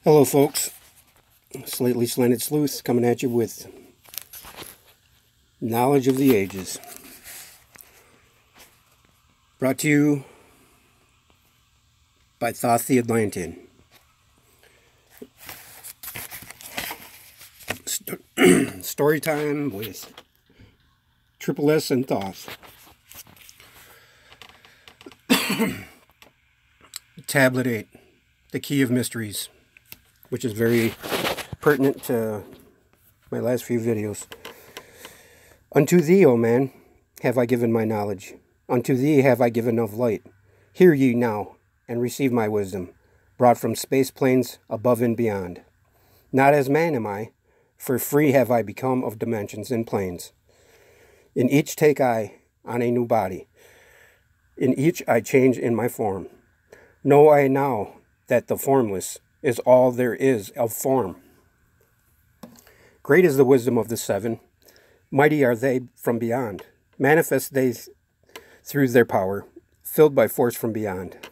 Hello folks, Slightly Slanted Sleuth coming at you with knowledge of the ages. Brought to you by Thoth the Atlantean. Story time with Triple S and Thoth. Tablet 8, the Key of Mysteries, which is very pertinent to my last few videos. Unto thee, O man, have I given my knowledge. Unto thee have I given of light. Hear ye now, and receive my wisdom, brought from space planes above and beyond. Not as man am I, for free have I become of dimensions and planes. In each take I on a new body. In each I change in my form. Know I now that the formless is all there is of form. Great is the wisdom of the seven. Mighty are they from beyond. Manifest they through their power, filled by force from beyond.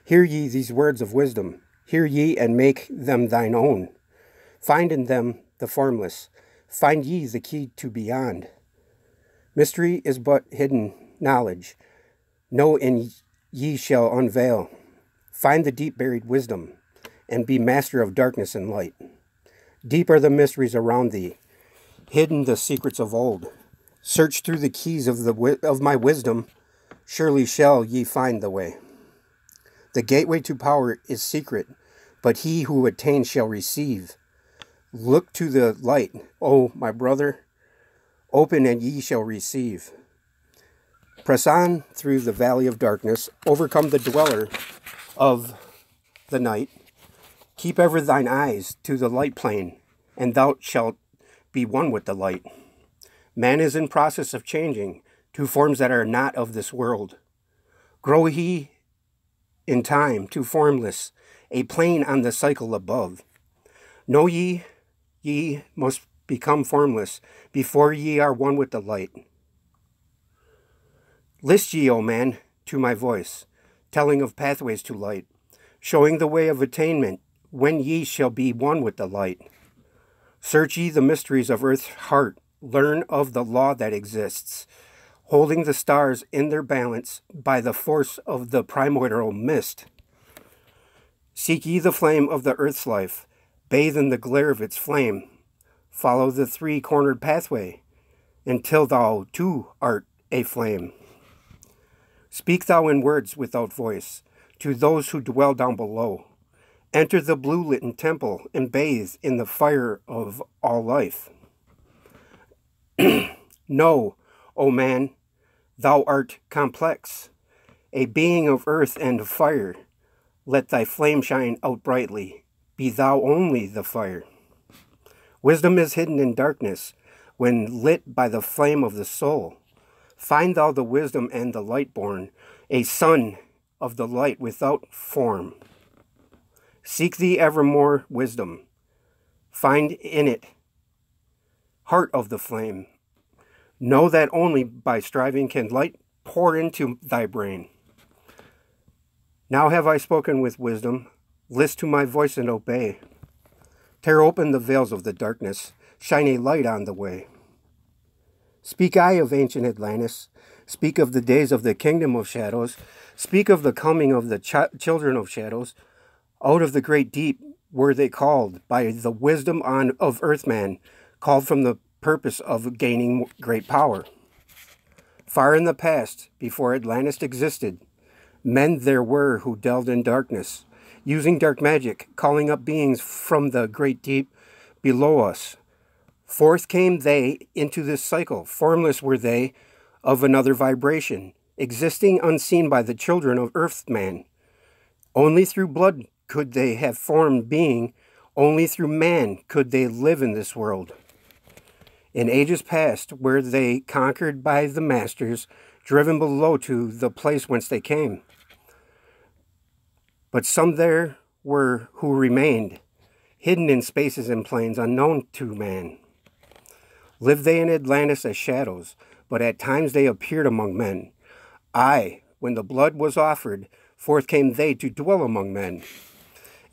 Hear ye these words of wisdom. Hear ye and make them thine own. Find in them the formless. Find ye the key to beyond. Mystery is but hidden knowledge. Know and ye shall unveil. Find the deep buried wisdom, and be master of darkness and light. Deep are the mysteries around thee, hidden the secrets of old. Search through the keys of my wisdom, surely shall ye find the way. The gateway to power is secret, but he who attains shall receive. Look to the light, O my brother, open and ye shall receive. Press on through the valley of darkness, overcome the dweller of the night. Keep ever thine eyes to the light plane, and thou shalt be one with the light. Man is in process of changing to forms that are not of this world. Grow he in time to formless, a plane on the cycle above. Know ye must become formless before ye are one with the light. List ye, O man, to my voice, telling of pathways to light, showing the way of attainment, when ye shall be one with the light. Search ye the mysteries of earth's heart, learn of the law that exists, holding the stars in their balance by the force of the primordial mist. Seek ye the flame of the earth's life, bathe in the glare of its flame, follow the three-cornered pathway, until thou too art a flame. Speak thou in words without voice, to those who dwell down below. Enter the blue-lit temple and bathe in the fire of all life. Know, O man, thou art complex, a being of earth and of fire. Let thy flame shine out brightly, be thou only the fire. Wisdom is hidden in darkness, when lit by the flame of the soul. Find thou the wisdom and the light born, a son of the light without form. Seek thee evermore wisdom. Find in it heart of the flame. Know that only by striving can light pour into thy brain. Now have I spoken with wisdom. List to my voice and obey. Tear open the veils of the darkness. Shine a light on the way. Speak I of ancient Atlantis. Speak of the days of the kingdom of shadows. Speak of the coming of the children of shadows. Out of the great deep were they called by the wisdom of earthman, called from the purpose of gaining great power. Far in the past, before Atlantis existed, men there were who delved in darkness, using dark magic, calling up beings from the great deep below us. Forth came they into this cycle. Formless were they, of another vibration, existing unseen by the children of Earthman. Only through blood could they have formed being. Only through man could they live in this world. In ages past were they conquered by the masters, driven below to the place whence they came. But some there were who remained, hidden in spaces and planes unknown to man. Lived they in Atlantis as shadows, but at times they appeared among men. Aye, when the blood was offered, forth came they to dwell among men.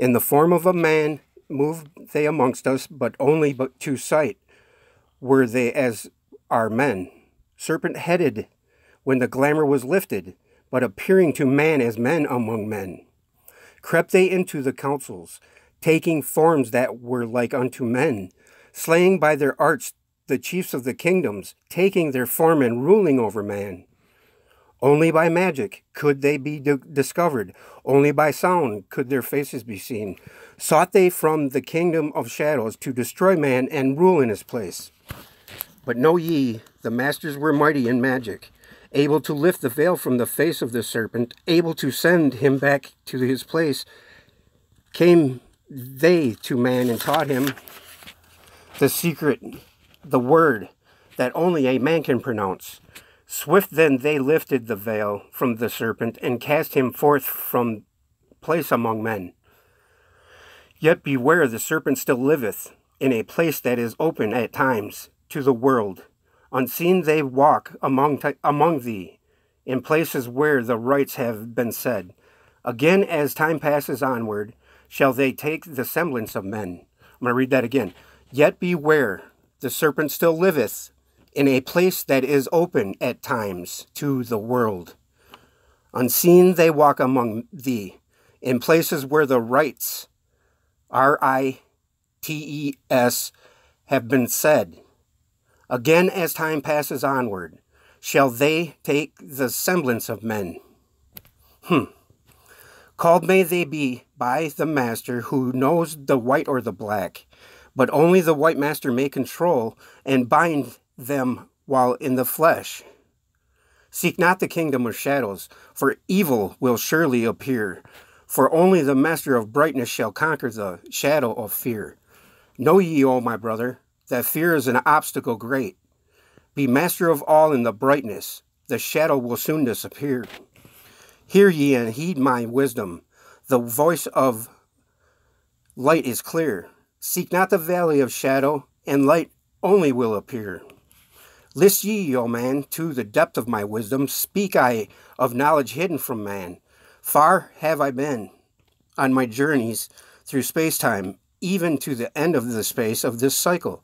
In the form of a man moved they amongst us, but only but to sight were they as are men. Serpent-headed when the glamour was lifted, but appearing to man as men among men. Crept they into the councils, taking forms that were like unto men, slaying by their arts the chiefs of the kingdoms, taking their form and ruling over man. Only by magic could they be discovered, only by sound could their faces be seen. Sought they from the kingdom of shadows to destroy man and rule in his place. But know ye, the masters were mighty in magic, able to lift the veil from the face of the serpent, able to send him back to his place. Came they to man and taught him the secret, the word that only a man can pronounce. Swift then they lifted the veil from the serpent and cast him forth from place among men. Yet beware, the serpent still liveth in a place that is open at times to the world. Unseen they walk among thee, in places where the rites have been said. Again, as time passes onward, shall they take the semblance of men. I'm going to read that again. Yet beware, the serpent still liveth in a place that is open at times to the world. Unseen they walk among thee, in places where the rites, rites, have been said. Again, as time passes onward, shall they take the semblance of men. Called may they be by the master who knows the white or the black, but only the white master may control and bind them while in the flesh. Seek not the kingdom of shadows, for evil will surely appear, for only the master of brightness shall conquer the shadow of fear. Know ye, O my brother, that fear is an obstacle great. Be master of all in the brightness, the shadow will soon disappear. Hear ye and heed my wisdom, the voice of light is clear. Seek not the valley of shadow, and light only will appear. List ye, O man, to the depth of my wisdom, speak I of knowledge hidden from man. Far have I been on my journeys through space-time, even to the end of the space of this cycle.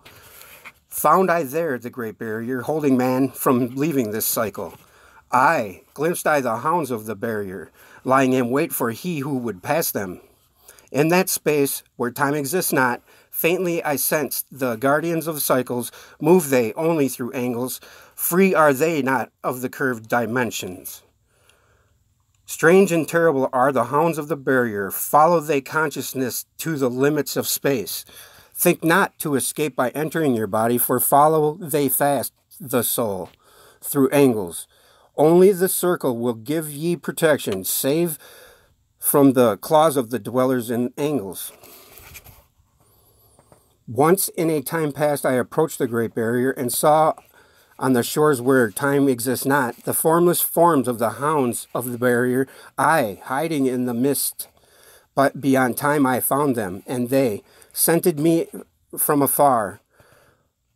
Found I there the great barrier, holding man from leaving this cycle. I glimpsed I the hounds of the barrier, lying in wait for he who would pass them. In that space, where time exists not, faintly I sensed the guardians of cycles, move they only through angles, free are they not of the curved dimensions. Strange and terrible are the hounds of the barrier, follow they consciousness to the limits of space. Think not to escape by entering your body, for follow they fast the soul through angles. Only the circle will give ye protection, save from the claws of the dwellers in angles. Once in a time past I approached the great barrier and saw on the shores where time exists not the formless forms of the hounds of the barrier, I hiding in the mist. But beyond time I found them, and they scented me from afar,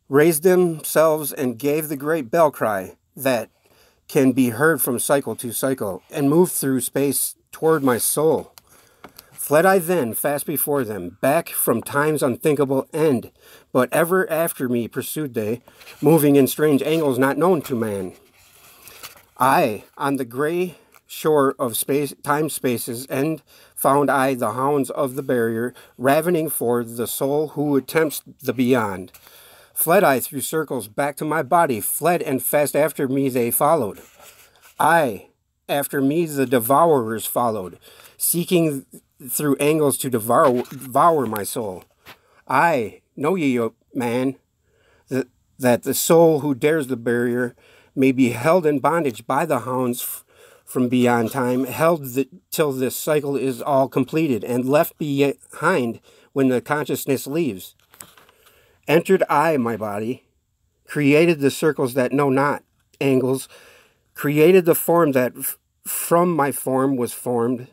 raised themselves and gave the great bell cry that can be heard from cycle to cycle, and moved through space toward my soul. Fled I then fast before them, back from time's unthinkable end, but ever after me pursued they, moving in strange angles not known to man. I, on the gray shore of time-space's end, found I the hounds of the barrier, ravening for the soul who attempts the beyond. Fled I through circles back to my body, fled and fast after me they followed. I, after me the devourers followed, seeking through angles to devour my soul. I, know ye, O man, that the soul who dares the barrier may be held in bondage by the hounds from beyond time, held till this cycle is all completed, and left behind when the consciousness leaves. Entered I my body, created the circles that know not angles, created the form that from my form was formed,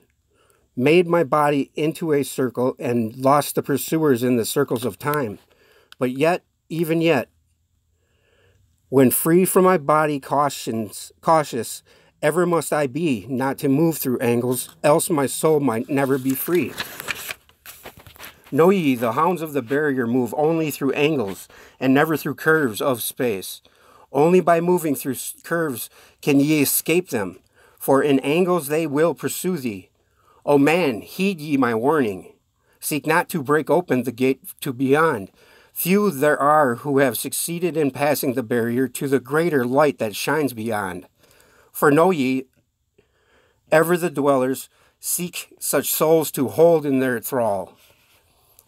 made my body into a circle, and lost the pursuers in the circles of time. But yet, even yet, when free from my body cautious, ever must I be, not to move through angles, else my soul might never be free. Know ye, the hounds of the barrier move only through angles, and never through curves of space. Only by moving through curves can ye escape them, for in angles they will pursue thee. O man, heed ye my warning. Seek not to break open the gate to beyond. Few there are who have succeeded in passing the barrier to the greater light that shines beyond. For know ye, ever the dwellers seek such souls to hold in their thrall.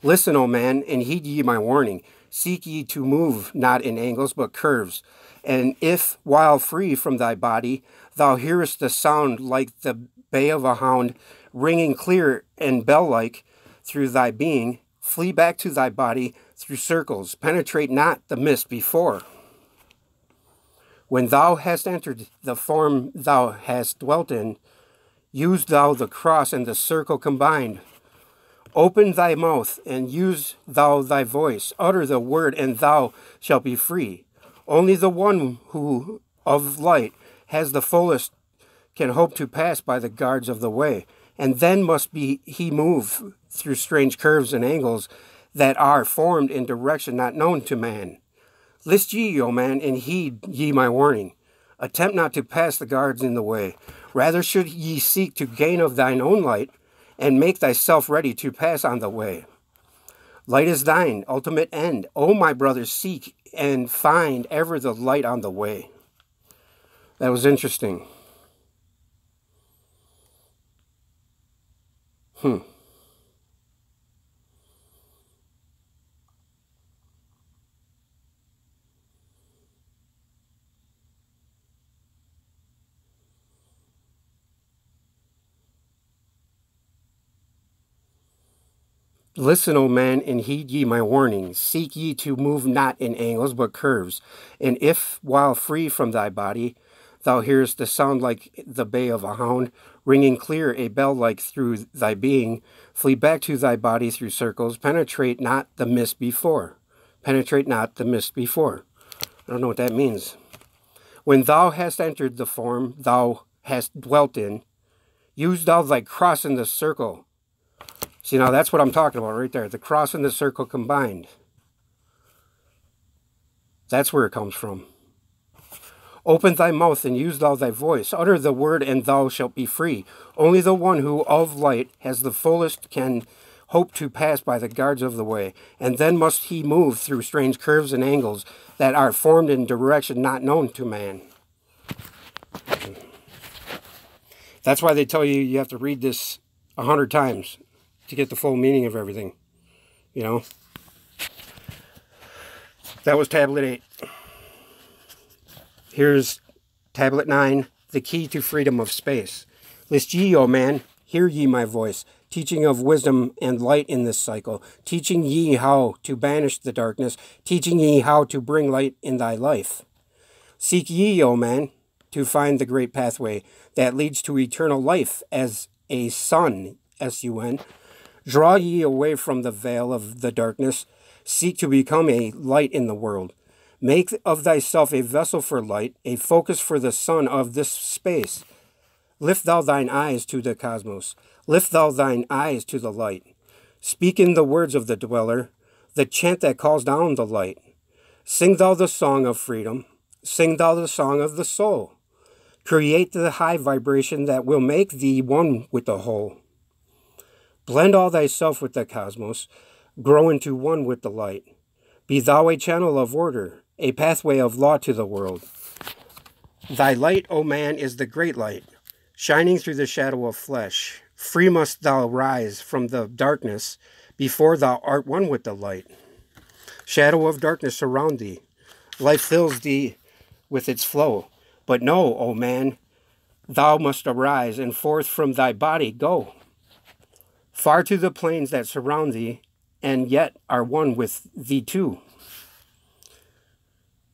Listen, O man, and heed ye my warning. Seek ye to move not in angles, but curves. And if, while free from thy body, thou hearest the sound like the bay of a hound, ringing clear and bell-like through thy being, flee back to thy body through circles. Penetrate not the mist before. When thou hast entered the form thou hast dwelt in, use thou the cross and the circle combined. Open thy mouth, and use thou thy voice. Utter the word, and thou shalt be free. Only the one who of light has the fullest can hope to pass by the guards of the way, and then must be he move through strange curves and angles that are formed in direction not known to man. List ye, O man, and heed ye my warning. Attempt not to pass the guards in the way. Rather should ye seek to gain of thine own light, and make thyself ready to pass on the way. Light is thine ultimate end. O my brothers, seek and find ever the light on the way. That was interesting. Listen, O man, and heed ye my warning. Seek ye to move not in angles, but curves. And if, while free from thy body, thou hearest the sound like the bay of a hound, ringing clear a bell-like through thy being, flee back to thy body through circles. Penetrate not the mist before. Penetrate not the mist before. I don't know what that means. When thou hast entered the form thou hast dwelt in, use thou thy cross in the circle. See, now that's what I'm talking about right there. The cross and the circle combined. That's where it comes from. Open thy mouth and use thou thy voice. Utter the word and thou shalt be free. Only the one who of light has the fullest can hope to pass by the guards of the way. And then must he move through strange curves and angles that are formed in direction not known to man. That's why they tell you you have to read this 100 times. To get the full meaning of everything, you know. That was tablet 8. Here's tablet 9, the key to freedom of space. List ye, O man, hear ye my voice, teaching of wisdom and light in this cycle, teaching ye how to banish the darkness, teaching ye how to bring light in thy life. Seek ye, O man, to find the great pathway that leads to eternal life as a sun, S-U-N. Draw ye away from the veil of the darkness. Seek to become a light in the world. Make of thyself a vessel for light, a focus for the sun of this space. Lift thou thine eyes to the cosmos. Lift thou thine eyes to the light. Speak in the words of the dweller, the chant that calls down the light. Sing thou the song of freedom. Sing thou the song of the soul. Create the high vibration that will make thee one with the whole. Blend all thyself with the cosmos, grow into one with the light. Be thou a channel of order, a pathway of law to the world. Thy light, O man, is the great light, shining through the shadow of flesh. Free must thou rise from the darkness, before thou art one with the light. Shadow of darkness surround thee. Life fills thee with its flow. But know, O man, thou must arise, and forth from thy body go. Far to the plains that surround thee, and yet are one with thee too.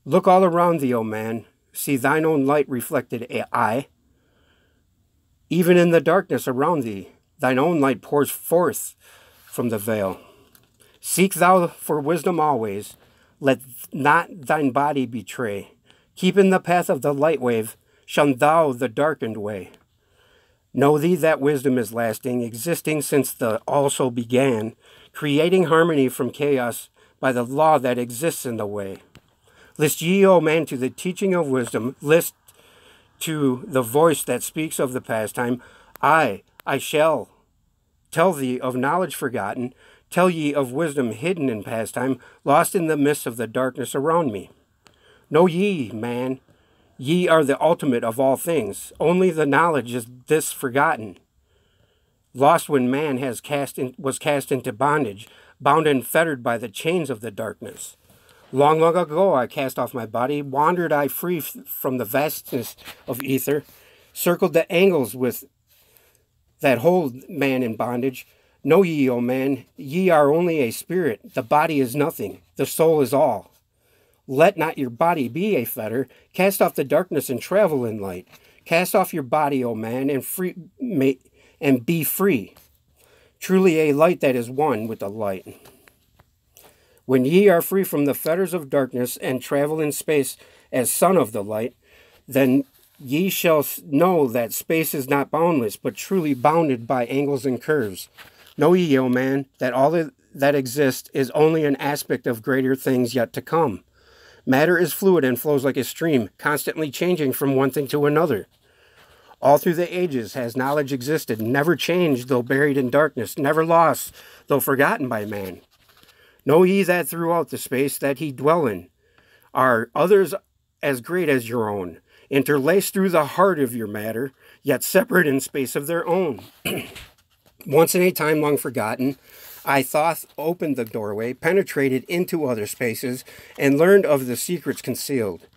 Look all around thee, O man, see thine own light reflected aye. Even in the darkness around thee, thine own light pours forth from the veil. Seek thou for wisdom always, let not thine body betray. Keep in the path of the light wave, shun thou the darkened way. Know thee that wisdom is lasting, existing since the also began, creating harmony from chaos by the law that exists in the way. List ye, O man, to the teaching of wisdom. List to the voice that speaks of the pastime. I shall tell thee of knowledge forgotten. Tell ye of wisdom hidden in pastime, lost in the midst of the darkness around me. Know ye, man, ye are the ultimate of all things. Only the knowledge is this forgotten. Lost when man was cast into bondage, bound and fettered by the chains of the darkness. Long, long ago I cast off my body, wandered I free from the vastness of ether, circled the angles with that hold man in bondage. Know ye, O man, ye are only a spirit. The body is nothing. The soul is all. Let not your body be a fetter. Cast off the darkness and travel in light. Cast off your body, O man, and be free. Truly a light that is one with the light. When ye are free from the fetters of darkness and travel in space as son of the light, then ye shall know that space is not boundless, but truly bounded by angles and curves. Know ye, O man, that all that exists is only an aspect of greater things yet to come. Matter is fluid and flows like a stream, constantly changing from one thing to another. All through the ages has knowledge existed, never changed though buried in darkness, never lost though forgotten by man. Know ye that throughout the space that he dwell in are others as great as your own, interlaced through the heart of your matter, yet separate in space of their own. Once in a time long forgotten, I thought opened the doorway, penetrated into other spaces, and learned of the secrets concealed.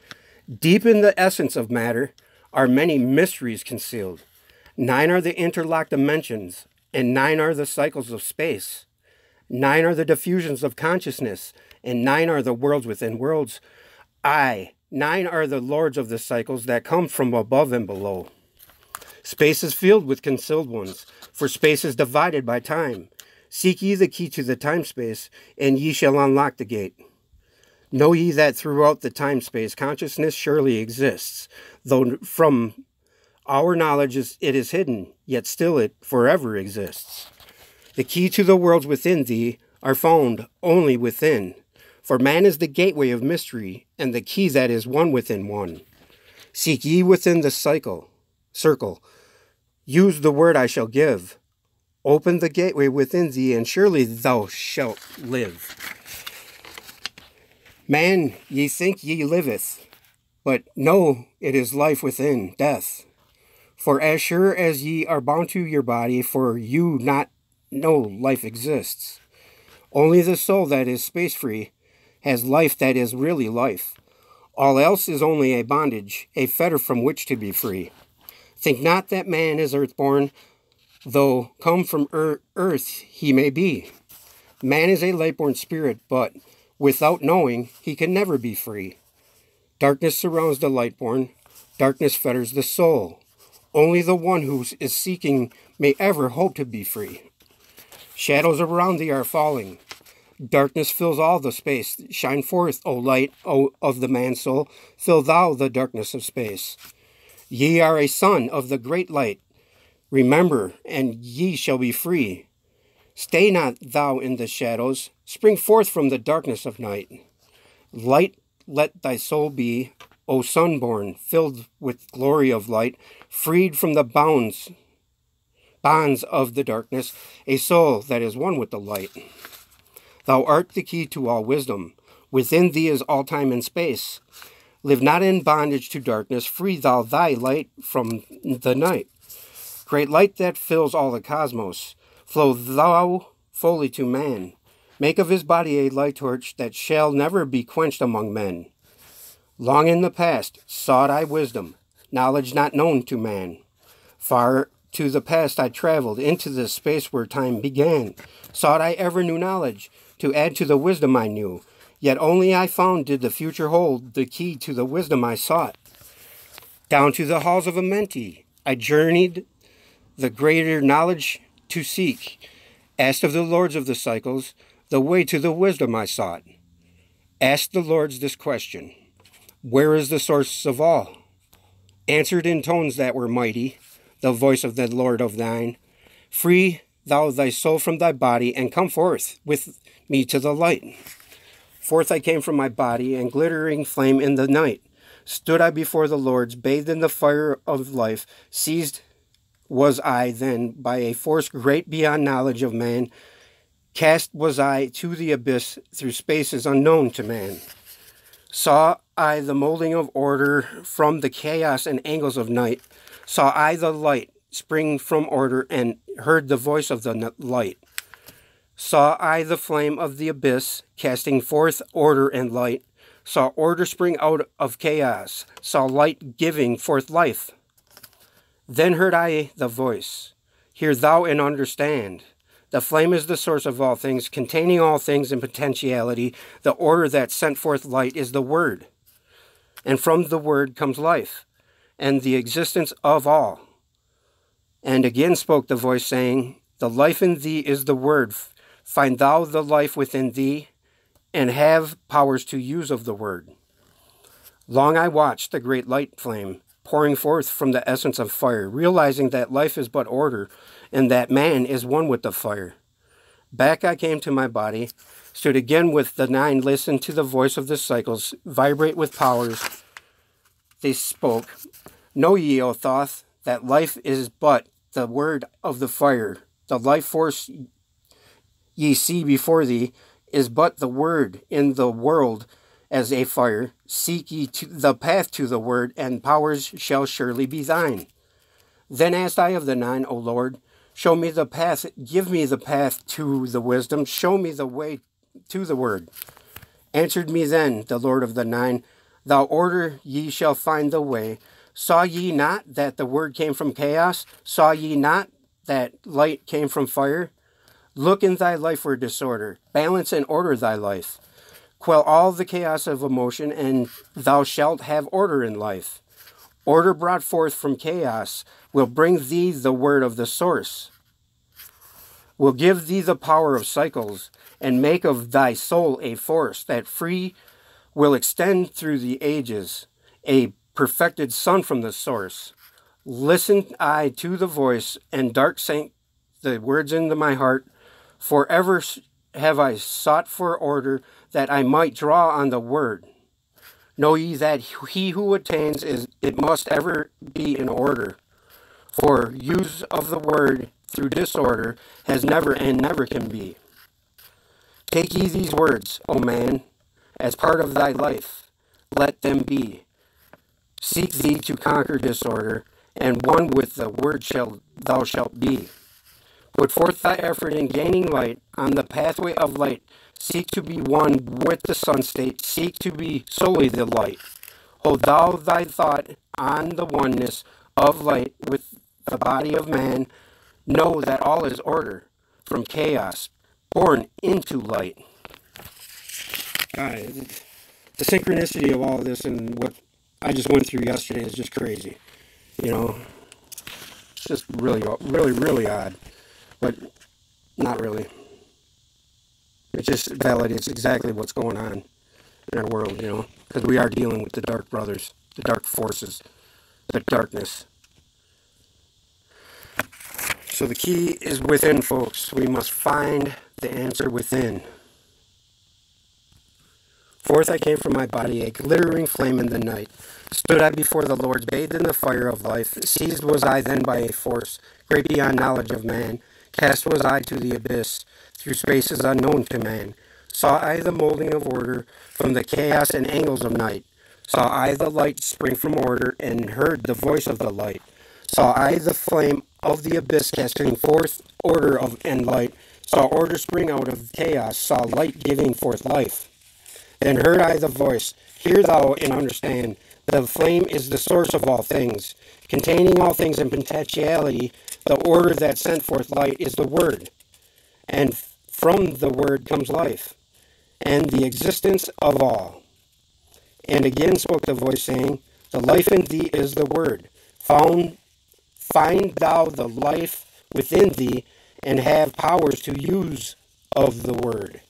Deep in the essence of matter are many mysteries concealed. 9 are the interlocked dimensions, and 9 are the cycles of space. 9 are the diffusions of consciousness, and 9 are the worlds within worlds. 9 are the lords of the cycles that come from above and below. Space is filled with concealed ones, for space is divided by time. Seek ye the key to the time-space, and ye shall unlock the gate. Know ye that throughout the time-space consciousness surely exists, though from our knowledge it is hidden, yet still it forever exists. The key to the worlds within thee are found only within, for man is the gateway of mystery, and the key that is one within one. Seek ye within the circle. Use the word I shall give. Open the gateway within thee, and surely thou shalt live. Man, ye think ye liveth, but know it is life within death. For as sure as ye are bound to your body, for you not know life exists. Only the soul that is space-free has life that is really life. All else is only a bondage, a fetter from which to be free. Think not that man is earthborn, though come from earth he may be. Man is a light-born spirit, but without knowing, he can never be free. Darkness surrounds the light-born, darkness fetters the soul. Only the one who is seeking may ever hope to be free. Shadows around thee are falling. Darkness fills all the space. Shine forth, O light of the man's soul. Fill thou the darkness of space. Ye are a son of the great light. Remember, and ye shall be free. Stay not thou in the shadows. Spring forth from the darkness of night. Light let thy soul be, O sunborn, filled with glory of light, freed from the bonds of the darkness, a soul that is one with the light. Thou art the key to all wisdom. Within thee is all time and space. Live not in bondage to darkness. Free thou thy light from the night. Great light that fills all the cosmos. Flow thou fully to man. Make of his body a light torch that shall never be quenched among men. Long in the past sought I wisdom, knowledge not known to man. Far to the past I traveled, into the space where time began. Sought I ever new knowledge, to add to the wisdom I knew. Yet only I found did the future hold the key to the wisdom I sought. Down to the halls of Amenti I journeyed, the greater knowledge to seek. Asked of the lords of the cycles, the way to the wisdom I sought. Asked the lords this question: where is the source of all? Answered in tones that were mighty, the voice of the Lord of thine: free thou thy soul from thy body, and come forth with me to the light. Forth I came from my body, and glittering flame in the night. Stood I before the Lord's, bathed in the fire of life. Seized was I then by a force great beyond knowledge of man. Cast was I to the abyss through spaces unknown to man. Saw I the molding of order from the chaos and angles of night. Saw I the light spring from order, and heard the voice of the light. Saw I the flame of the abyss casting forth order and light. Saw order spring out of chaos. Saw light giving forth life. Then heard I the voice, hear thou and understand. The flame is the source of all things, containing all things in potentiality. The order that sent forth light is the Word. And from the Word comes life, and the existence of all. And again spoke the voice, saying, the life in thee is the Word. Find thou the life within thee, and have powers to use of the Word. Long I watched the great light flame, pouring forth from the essence of fire, realizing that life is but order, and that man is one with the fire. Back I came to my body, stood again with the nine, listened to the voice of the cycles, vibrate with powers. They spoke, know ye, O Thoth, that life is but the word of the fire. The life force ye see before thee is but the word in the world as a fire. Seek ye to the path to the word, and powers shall surely be thine. Then asked I of the nine, O Lord, show me the path, give me the path to the wisdom, show me the way to the word. Answered me then the Lord of the nine, thou order ye shall find the way. Saw ye not that the word came from chaos? Saw ye not that light came from fire? Look in thy life for disorder, balance and order thy life. Quell all the chaos of emotion, and thou shalt have order in life. Order brought forth from chaos will bring thee the word of the source, will give thee the power of cycles, and make of thy soul a force that free will extend through the ages, a perfected sun from the source. Listen I to the voice, and dark sank the words into my heart. Forever have I sought for order, that I might draw on the word. Know ye that he who attains it must ever be in order. For use of the word through disorder has never and never can be. Take ye these words, O man, as part of thy life. Let them be. Seek thee to conquer disorder, and one with the word thou shalt be. Put forth thy effort in gaining light on the pathway of light. Seek to be one with the sun state. Seek to be solely the light. Hold thou thy thought on the oneness of light with the body of man. Know that all is order from chaos, born into light. God, the synchronicity of all of this and what I just went through yesterday is just crazy. You know, it's just really, really, really odd. But not really. It just validates exactly what's going on in our world, you know, because we are dealing with the dark brothers, the dark forces, the darkness. So the key is within, folks. We must find the answer within. Forth I came from my body, a glittering flame in the night. Stood I before the Lord, bathed in the fire of life. Seized was I then by a force, great beyond knowledge of man. Cast was I to the abyss, through spaces unknown to man. Saw I the molding of order from the chaos and angles of night. Saw I the light spring from order, and heard the voice of the light. Saw I the flame of the abyss casting forth order and light. Saw order spring out of chaos. Saw light giving forth life. Then heard I the voice, hear thou and understand. The flame is the source of all things, containing all things in potentiality. The order that sent forth light is the Word, and from the Word comes life, and the existence of all. And again spoke the voice, saying, the life in thee is the Word. Find thou the life within thee, and have powers to use of the Word.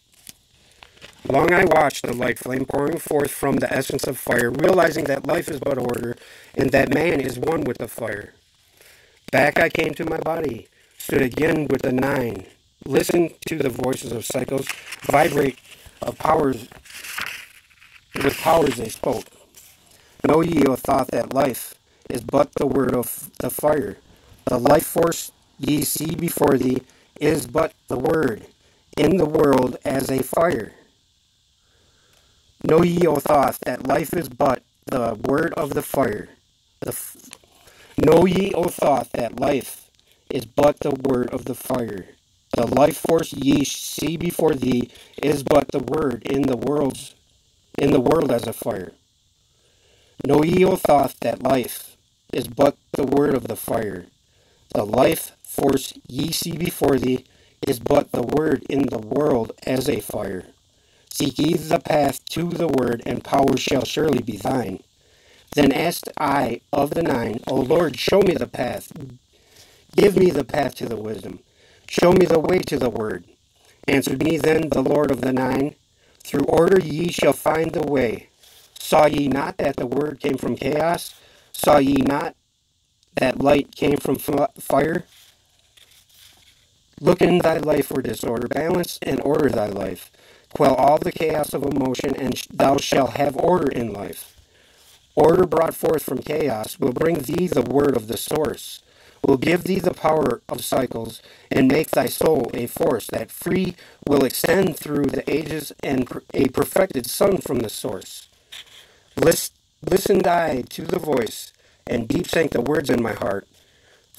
Long I watched the light flame pouring forth from the essence of fire, realizing that life is but order, and that man is one with the fire. Back I came to my body, stood again with the 9. Listen to the voices of cycles, vibrate of powers, with powers they spoke. Know ye, O thought, that life is but the word of the fire. The life force ye see before thee is but the word in the world as a fire. Know ye, O thought, that life is but the word of the fire. Know ye, O thought, that life is but the word of the fire. The life force ye see before thee is but the word in the world as a fire. Know ye, O thought, that life is but the word of the fire. The life force ye see before thee is but the word in the world as a fire. Seek ye the path to the word, and power shall surely be thine. Then asked I of the 9, O Lord, show me the path. Give me the path to the wisdom. Show me the way to the word. Answered me then the Lord of the 9, through order ye shall find the way. Saw ye not that the word came from chaos? Saw ye not that light came from fire? Look in thy life for disorder, balance and order thy life. Quell all the chaos of emotion, and thou shalt have order in life. Order brought forth from chaos will bring thee the word of the source, will give thee the power of cycles, and make thy soul a force that free will extend through the ages, and a perfected sun from the source. Listen I to the voice, and deep sank the words in my heart.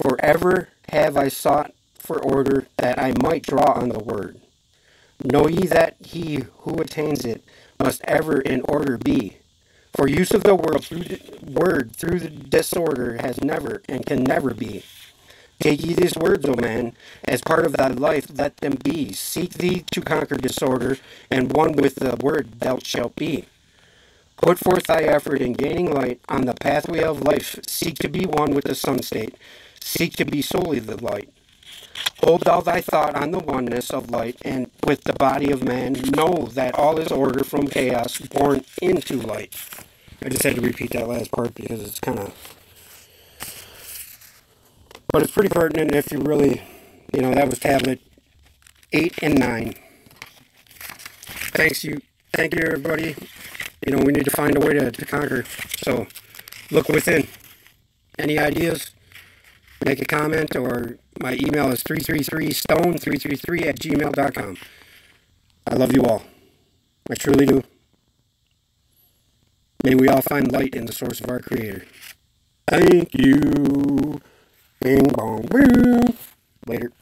Forever have I sought for order, that I might draw on the word. Know ye that he who attains it must ever in order be. For use of the word through the disorder has never and can never be. Take ye these words, O man, as part of thy life, let them be. Seek thee to conquer disorder, and one with the word thou shalt be. Put forth thy effort in gaining light on the pathway of life. Seek to be one with the sun state. Seek to be solely the light. Hold thou thy thought on the oneness of light, and with the body of man, know that all is order from chaos born into light. I just had to repeat that last part because it's kind of... But it's pretty pertinent if you really... that was tablet 8 and 9. Thank you everybody. We need to find a way to conquer. So, look within. Any ideas? Make a comment, or my email is 333stone333@gmail.com. I love you all. I truly do. May we all find light in the source of our Creator. Thank you. Bing bong boom. Later.